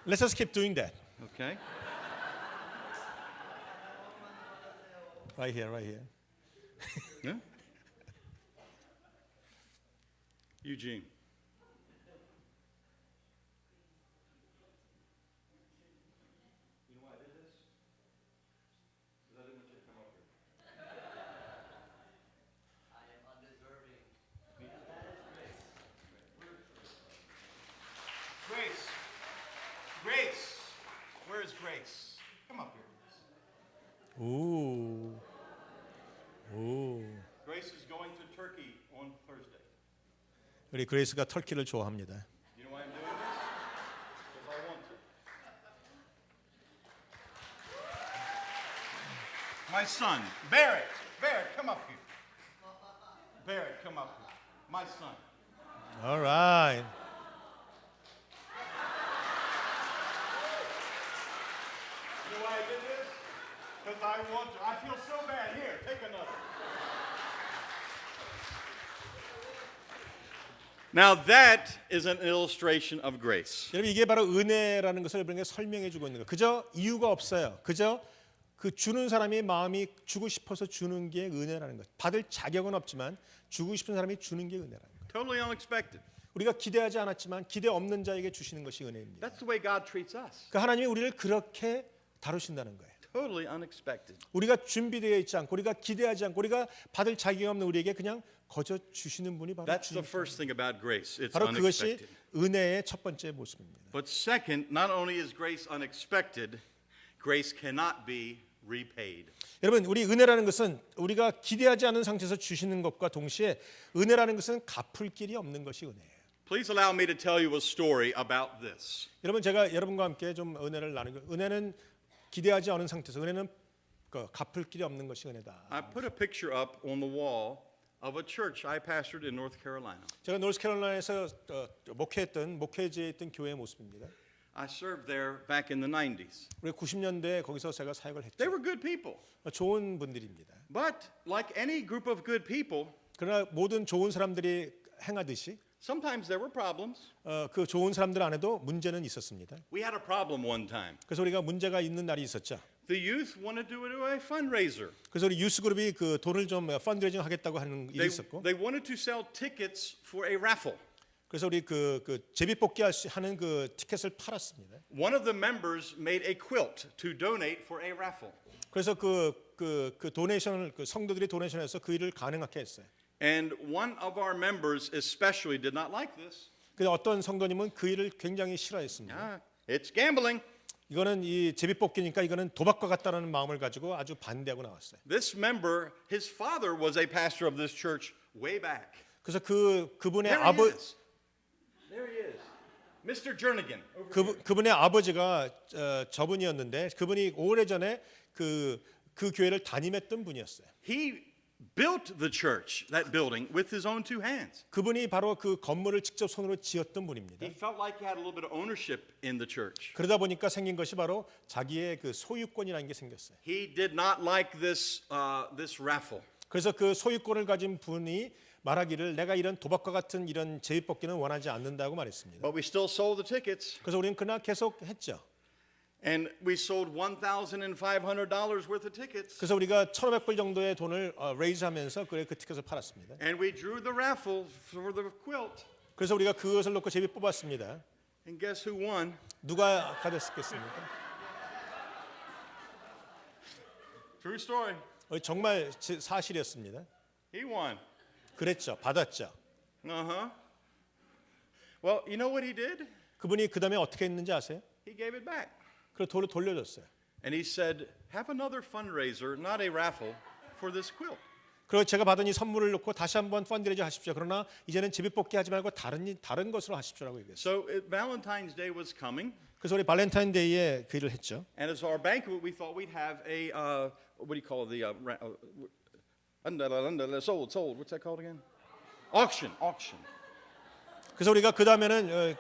Let's just keep doing that. Okay. Right here, right here. Yeah. Eugene. Grace. Grace. Where is Grace? Come up here. 오. 오. Grace is going to Turkey on Thursday. 우리 그레이스가 터키를 좋아합니다. You know why I'm doing this? Because I want to. My son, Barrett. Barrett, come up here. Barrett, come up here. My son. All right. You know why I did this? Because I want to. I feel so bad. Here, take another. Now that is an illustration of grace. 여러분 이게 바로 은혜라는 것을 여러분에게 설명해 주고 있는 거예요. 그저 이유가 없어요. 그저 그 주는 사람의 마음이 주고 싶어서 주는 게 은혜라는 것. 받을 자격은 없지만 주고 싶은 사람이 주는 게 은혜라는 것. Totally unexpected. 우리가 기대하지 않았지만 기대 없는 자에게 주시는 것이 은혜입니다. That's the way God treats us. 그 하나님이 우리를 그렇게 다루신다는 거예요. Totally unexpected. 우리가 준비되어 있지 않고 우리가 기대하지 않고 우리가 받을 자격이 없는 우리에게 그냥 거저 주시는 분이 바로 That's the 주님이십니다. first thing about grace. It's 바로 그것이 unexpected. 은혜의 첫 번째 모습입니다. But second, not only is grace unexpected, grace cannot be repaid. 여러분 우리 은혜라는 것은 우리가 기대하지 않은 상태에서 주시는 것과 동시에 은혜라는 것은 갚을 길이 없는 것이 은혜예요. Please allow me to tell you a story about this. 여러분 제가 여러분과 함께 좀 은혜를 나누고 은혜는 기대하지 않은 상태에서 은혜는 갚을 길이 없는 것이 은혜다. I put a picture up on the wall of a church I pastored in North Carolina. 제가 노스캐롤라이나에서 목회했던 목회지에 있던 교회의 모습입니다. I served there back in the 90s. 우리 90년대에 거기서 제가 사역을 했죠. They were good people. 좋은 분들입니다. But like any group of good people, 그러나 모든 좋은 사람들이 행하듯이 sometimes there were problems. 그 좋은 사람들 안에도 문제는 있었습니다. We had a problem one time. 그래서 우리가 문제가 있는 날이 있었죠. The youth wanted to do a fundraiser. 그래서 우리 유스 그룹이 그 돈을 좀 펀드레이징 하겠다고 하는 일이 있었고, They wanted to sell tickets for a raffle. 그래서 우리 그 제비뽑기 하는 그 티켓을 팔았습니다. One of the members made a quilt to donate for a raffle. 그래서 그 도네이션을 그 성도들이 도네이션해서 그 일을 가능하게 했어요. And one of our members especially did not like this. 그래서 어떤 성도님은 그 일을 굉장히 싫어했습니다. It's gambling. 이거는 이 제비뽑기니까 이거는 도박과 같다는 마음을 가지고 아주 반대하고 나왔어요. This member, his father was a pastor of this church way back. 그래서 그분의 There he is. There he is. Mr. Jernigan. 그분의 아버지가 저분이었는데 그분이 오래전에 그 교회를 담임했던 분이었어요. He built the church, that building, with his own two hands. 그분이 바로 그 건물을 직접 손으로 지었던 분입니다. He felt like he had a little bit of ownership in the church. 그러다 보니까 생긴 것이 바로 자기의 그 소유권이라는 게 생겼어요. He did not like this raffle. 그래서 그 소유권을 가진 분이 말하기를 내가 이런 도박과 같은 이런 제비뽑기는 원하지 않는다고 말했습니다. But we still sold the tickets. 그래서 우리는 그날 계속 했죠. And we sold $1,500 worth of tickets. 그래서 우리가 1,500불 정도의 돈을 레이즈하면서 그 티켓을 팔았습니다. And we drew the raffle for the quilt. 그래서 우리가 그것을 놓고 제비 뽑았습니다. And guess who won? 누가 가졌겠습니까? True story. 정말 사실이었습니다. He won. 그랬죠. 받았죠. Uh-huh. Well, you know what he did? 그분이 그 다음에 어떻게 했는지 아세요? He gave it back. 그래서 돈을 돌려줬어요. And he said, have another fundraiser, not a raffle, for this quilt. 그리고 제가 받은 이 선물을 놓고 다시 한번 펀드레이징 하십시오. 그러나 이제는 제비뽑기 하지 말고 다른 것으로 하십시오라고 얘기했어요. So Valentine's Day was coming. 그래서 우리 발렌타인데이에 그 일을 했죠. And as our banquet, we thought we'd have a, what do you call the, sold, what's that called again? Auction. 그래서 우리가 그 다음에는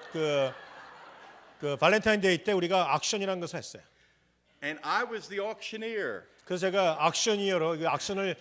그 발렌타인데이 때 우리가 액션이라는 것을 했어요. And I was the auctioneer. 그래서 제가 액션이어로 그 액션을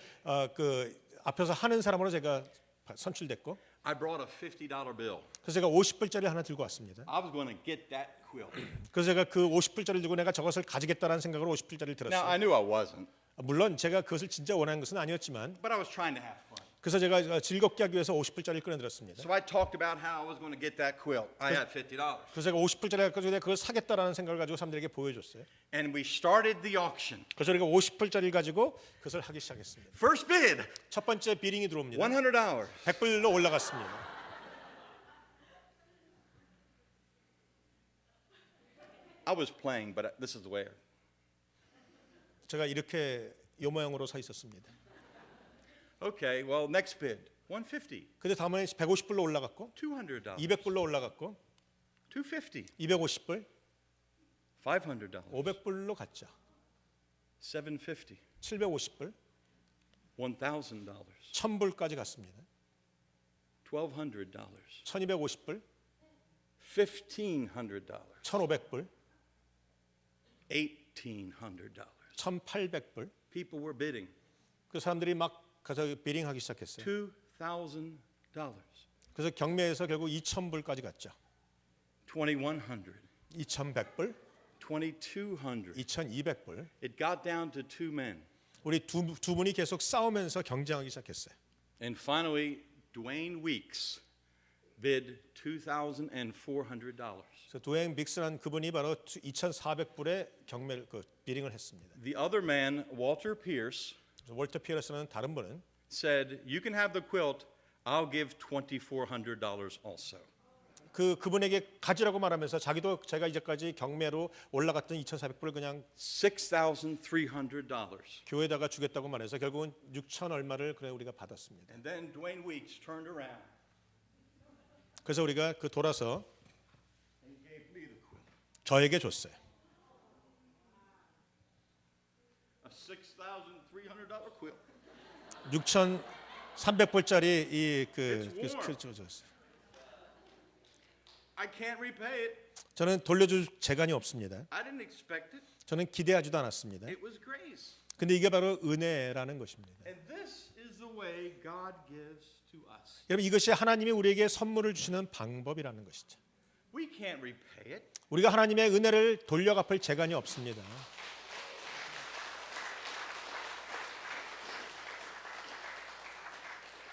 그 앞에서 하는 사람으로 제가 선출됐고. I brought a $50 bill. 그래서 제가 50불짜리 하나 들고 왔습니다. I was going to get that quilt. 그래서 제가 그 50불짜리를 들고 내가 저것을 가지겠다라는 생각으로 50불짜리를 Now, I 들었어요. knew I wasn't, 물론 제가 그것을 진짜 원하는 것은 아니었지만 but I was trying to have fun. 그래서 제가 즐겁게 하기 위해서 50불짜리를 꺼내들었습니다. So I talked about how I was going to get that quilt. I had $50. 그래서 제가 50불짜리 가지고 내가 그걸 사겠다라는 생각을 가지고 사람들에게 보여줬어요. And we started the auction. 그래서 우리가 50불짜리를 가지고 그것을 하기 시작했습니다. First bid, 첫 번째 비링이 들어옵니다. $100. 100불로 올라갔습니다. I was playing, but this is the way. 제가 이렇게 요 모양으로 서 있었습니다. Okay, well, next bid, $150, 근데 다음에 150불로 올라갔고 $200, 200불로 올라갔고 $250, 250불, $500, 500불로 갔죠. $750, 750불, $1,000, 1000불까지 갔습니다. $1,200, 1250불, $1,500, 1500불, $1,800. 1800불. People were bidding. 그 사람들이 막 가서 비링하기 시작했어요. $2,000, 그래서 경매에서 결국 2000불까지 갔죠. $2,100, 2100불, $2,200. 2200불. It got down to two men. 우리 두 분이 계속 싸우면서 경쟁하기 시작했어요. And finally, Dwayne Weeks bid $2,400. 그래서 도행 믹스라는 그분이 바로 2400불에 경매를 비링을 했습니다. The other man, Walter Pierce, 그래서 월터 피어스라는 다른 분은 said, "You can have the quilt. I'll give $2,400 also." 그분에게 가지라고 말하면서 자기도 제가 이제까지 경매로 올라갔던 2400불을 그냥 $6,300. 교회에다가 주겠다고 말해서 결국은 6천 얼마를 그래 우리가 받았습니다. And then Dwayne Weeks turned around 그래서 우리가 돌아서 and gave me the quilt. 저에게 줬어요. A $6,300 quilt. 6,300불짜리 It's warm. 줬어요. I can't repay it. 저는 돌려줄 재간이 없습니다. I didn't expect it. 저는 기대하지도 않았습니다. It was grace. 근데 이게 바로 은혜라는 것입니다. And this is the way God gives to us. 여러분 이것이 하나님이 우리에게 선물을 주시는 방법이라는 것이죠. We can't repay it. 우리가 하나님의 은혜를 돌려갚을 재간이 없습니다.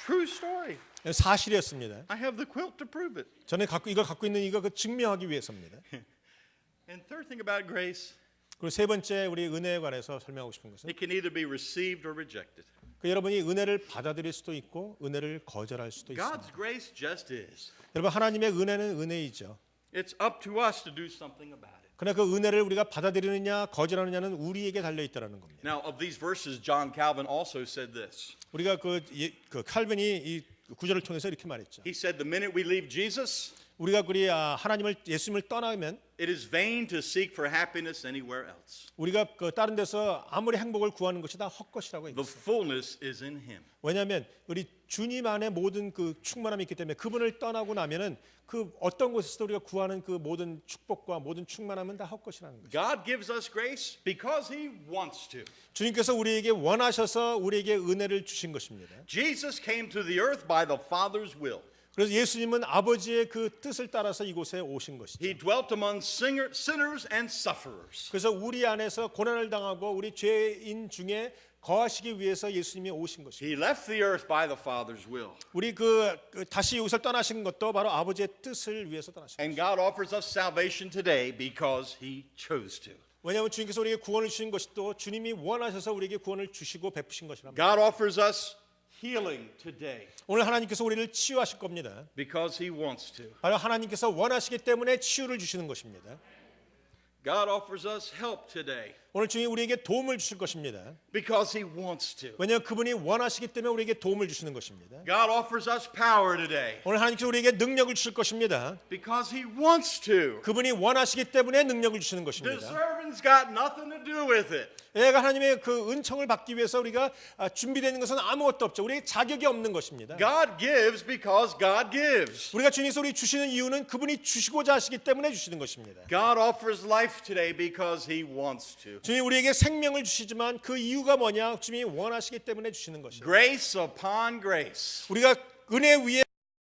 True story. 사실이었습니다. I have the quilt to prove it. 저는 이걸 갖고 있는 이거 증명하기 위해서입니다. And third thing about grace, 그리고 세 번째 우리 은혜에 관해서 설명하고 싶은 것은 it can either be received or rejected. 여러분이 은혜를 받아들일 수도 있고 은혜를 거절할 수도 있습니다. God's grace just is. 여러분 하나님의 은혜는 은혜이죠. It's up to us to do something about it. 그러나 그 은혜를 우리가 받아들이느냐 거절하느냐는 우리에게 달려 있다는 겁니다. Now, of these verses, John Calvin also said this. 우리가 그 칼빈이 이 구절을 통해서 이렇게 말했죠. He said, "The minute we leave Jesus, 우리가 하나님을 예수님을 떠나면 it is vain to seek for happiness anywhere else. 우리가 다른 데서 아무리 행복을 구하는 것이 다 헛것이라고 The 했어요. fullness is in Him." 왜냐하면 우리 주님 안에 모든 그 충만함이 있기 때문에 그분을 떠나고 나면은 그 어떤 곳에서도 우리가 구하는 그 모든 축복과 모든 충만함은 다 헛것이라는 거죠. God gives us grace because He wants to. 주님께서 우리에게 원하셔서 우리에게 은혜를 주신 것입니다. Jesus came to the earth by the Father's will. 그래서 예수님은 아버지의 그 뜻을 따라서 이곳에 오신 것이죠. He dwelt among sinners and sufferers. 그래서 우리 안에서 고난을 당하고 우리 죄인 중에 거하시기 위해서 예수님이 오신 것입니다. He left the earth by the Father's will. 우리 다시 이곳을 떠나신 것도 바로 아버지의 뜻을 위해서 떠나신 And 것입니다. God offers us salvation today because He chose to. 왜냐하면 주님께서 우리에게 구원을 주신 것이 또 주님이 원하셔서 우리에게 구원을 주시고 베푸신 것이랍니다. God offers us healing today 오늘 하나님께서 우리를 치유하실 겁니다. because He wants to. 바로 하나님께서 원하시기 때문에 치유를 주시는 것입니다. God offers us help today 오늘 주님이 우리에게 도움을 주실 것입니다. because He wants to. 왜냐하면 그분이 원하시기 때문에 우리에게 도움을 주시는 것입니다. God offers us power today 오늘 하나님께서 우리에게 능력을 주실 것입니다. because He wants to. 그분이 원하시기 때문에 능력을 주시는 것입니다. Deserving's got nothing to do with it. 얘가 하나님의 그 은총을 받기 위해서 우리가 준비되는 것은 아무것도 없죠. 우리의 자격이 없는 것입니다. God gives because God gives. 우리가 주님께서 우리 주시는 이유는 그분이 주시고자 하시기 때문에 주시는 것입니다. God offers life today because He wants to. 주님이 우리에게 생명을 주시지만 그 이유가 뭐냐? 주님이 원하시기 때문에 주시는 것입니다. Grace upon grace. 우리가 은혜 위에